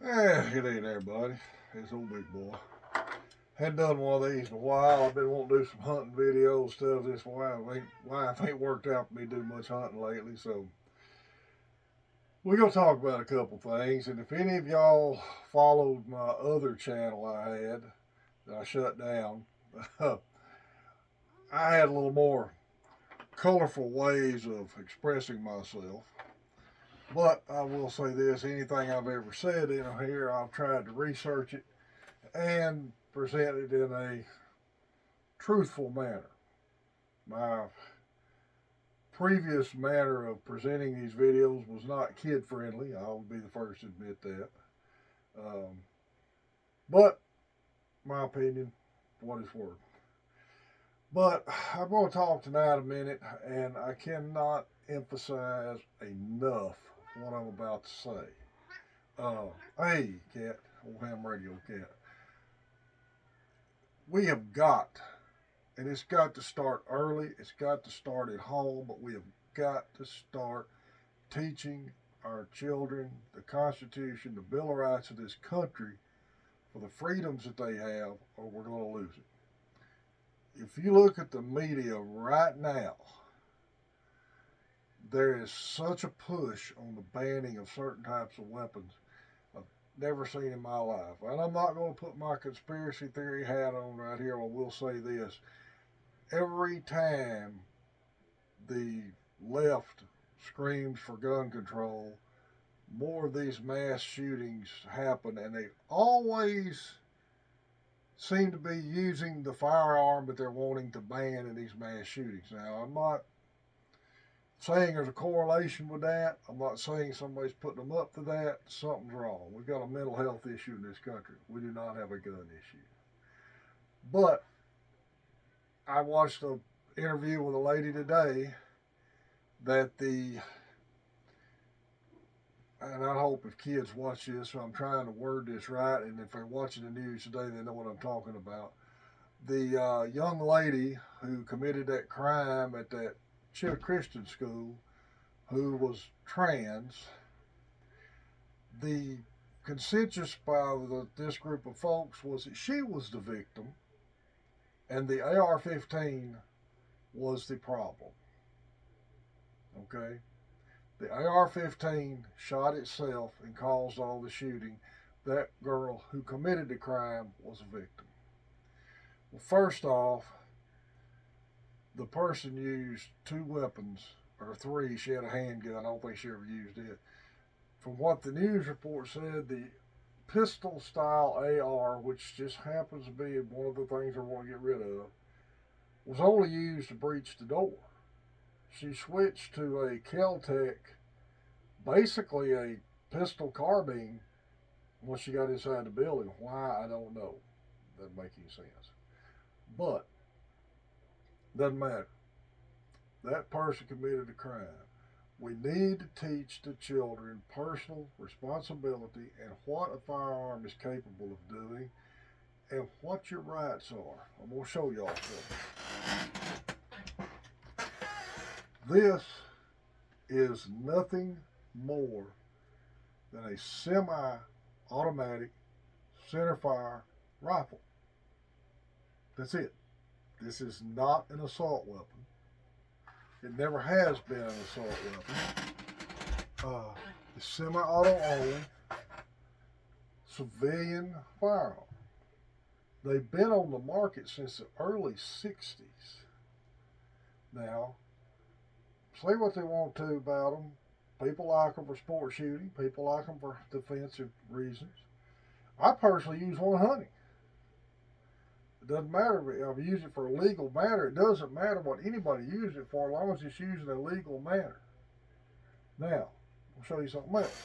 Good evening, everybody. It's old big boy. Hadn't done one of these in a while. I've been wanting to do some hunting videos stuff. This life ain't worked out for me to do much hunting lately. So we're gonna talk about a couple things. And if any of y'all followed my other channel I had that I shut down, I had a little more colorful ways of expressing myself. But I will say this: anything I've ever said in here, I've tried to research it and present it in a truthful manner. My previous manner of presenting these videos was not kid friendly. I will be the first to admit that. Um, but my opinion, for what it's worth. But I'm going to talk tonight a minute, and I cannot emphasize enough what I'm about to say. Hey, cat, old ham radio cat. We have got, and it's got to start early. It's got to start at home, but we have got to start teaching our children the Constitution, the Bill of Rights of this country for the freedoms that they have, or we're going to lose it. If you look at the media right now, there is such a push on the banning of certain types of weapons I've never seen in my life. And I'm not going to put my conspiracy theory hat on right here. I will say this: every time the left screams for gun control, more of these mass shootings happen, and they always seem to be using the firearm that they're wanting to ban in these mass shootings. Now, I'm not saying there's a correlation with that. I'm not saying somebody's putting them up to that. Something's wrong. We've got a mental health issue in this country. We do not have a gun issue. But I watched an interview with a lady today that and I hope if kids watch this, so I'm trying to word this right, and if they're watching the news today, they know what I'm talking about. The young lady who committed that crime at that Christian school, who was trans, the consensus by this group of folks was that she was the victim, and the AR-15 was the problem. Okay? The AR-15 shot itself and caused all the shooting. That girl who committed the crime was a victim. Well, first off, the person used two weapons, or three. She had a handgun. I don't think she ever used it. From what the news report said, the pistol style AR, which just happens to be one of the things they want to get rid of, was only used to breach the door. She switched to a Keltec, basically a pistol carbine, once she got inside the building. Why, I don't know. Doesn't make any sense. But, doesn't matter. That person committed a crime. We need to teach the children personal responsibility and what a firearm is capable of doing and what your rights are. I'm going to show y'all something. This is nothing more than a semi-automatic centerfire rifle. That's it. This is not an assault weapon. It never has been an assault weapon. It's semi-auto only, civilian firearm. They've been on the market since the early 60s. Now, say what they want to about them. People like them for sport shooting. People like them for defensive reasons. I personally use one hunting. It doesn't matter if I use it for a legal matter. It doesn't matter what anybody uses it for as long as it's used in a legal manner. Now, I'll show you something else.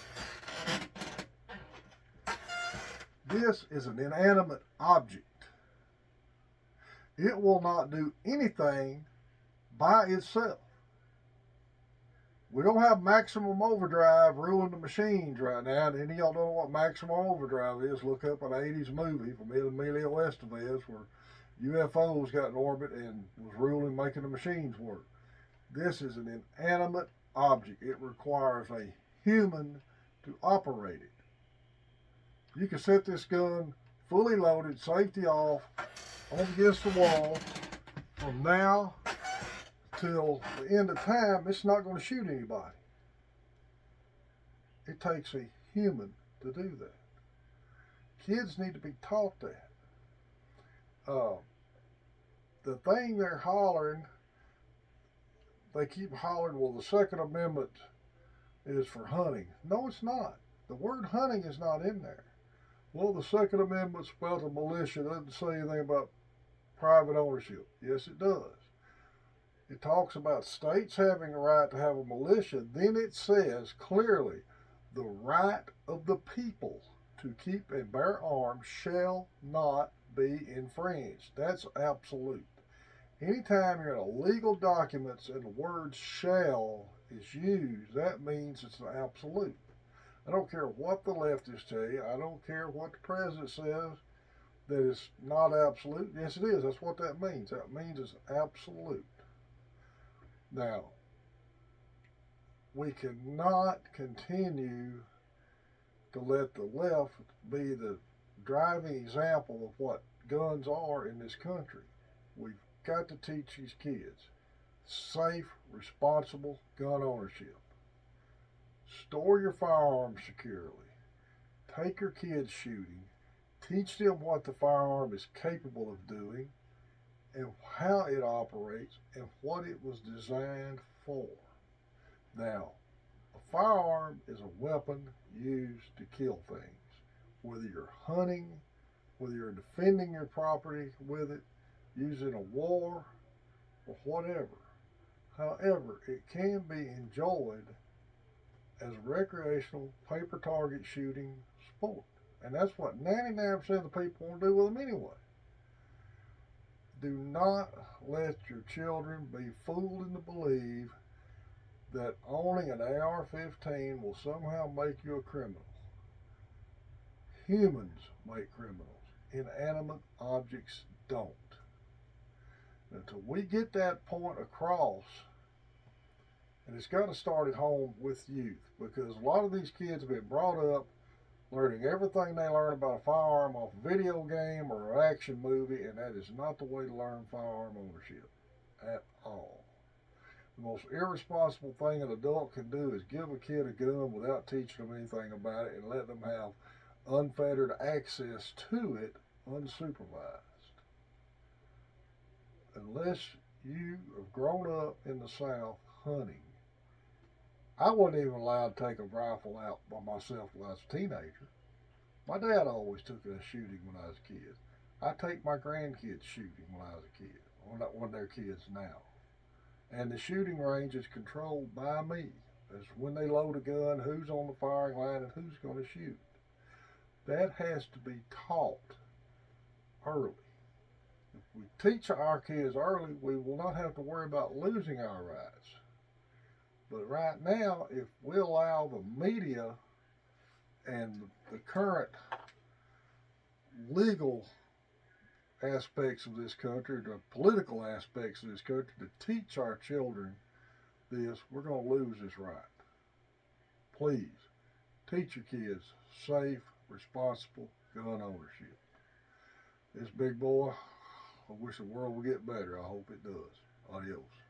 This is an inanimate object. It will not do anything by itself. We don't have maximum overdrive ruling the machines right now. And any of y'all don't know what maximum overdrive is, look up an 80s movie from Emilio Estevez where UFOs got in orbit and was ruling making the machines work. This is an inanimate object. It requires a human to operate it. You can set this gun fully loaded, safety off, on against the wall. From now till the end of time, it's not going to shoot anybody. It takes a human to do that. Kids need to be taught that. Uh, the thing they're hollering, they keep hollering, well, the Second Amendment is for hunting. No, it's not. The word hunting is not in there. Well, the Second Amendment's about the militia. It doesn't say anything about private ownership. Yes, it does. It talks about states having a right to have a militia. Then it says clearly, the right of the people to keep and bear arms shall not be infringed. That's absolute. Anytime you're in a legal documents and the word shall is used, that means it's an absolute. I don't care what the leftists tell you. I don't care what the president says that it's not absolute. Yes, it is. That's what that means. That means it's absolute. Now, we cannot continue to let the left be the driving example of what guns are in this country. We've got to teach these kids safe, responsible gun ownership. Store your firearms securely. Take your kids shooting. Teach them what the firearm is capable of doing and how it operates and what it was designed for. Now, a firearm is a weapon used to kill things. Whether you're hunting, whether you're defending your property with it, using a war, or whatever. However, it can be enjoyed as a recreational paper target shooting sport. And that's what 99% of the people want to do with them anyway. Do not let your children be fooled into believe that owning an AR-15 will somehow make you a criminal. Humans make criminals. Inanimate objects don't. Until we get that point across, and it's got to start at home with youth, because a lot of these kids have been brought up learning everything they learn about a firearm off a video game or an action movie, and that is not the way to learn firearm ownership at all. The most irresponsible thing an adult can do is give a kid a gun without teaching them anything about it and let them have unfettered access to it unsupervised. Unless you have grown up in the South hunting. I wasn't even allowed to take a rifle out by myself when I was a teenager. My dad always took us shooting when I was a kid. I take my grandkids shooting when I was a kid, when they're kids now. And the shooting range is controlled by me. It's when they load a gun, who's on the firing line, and who's going to shoot. That has to be taught early. If we teach our kids early, we will not have to worry about losing our rights. But right now, if we allow the media and the current legal aspects of this country, the political aspects of this country, to teach our children this, we're going to lose this right. Please, teach your kids safe, responsible gun ownership. This big boy, I wish the world would get better. I hope it does. Adios.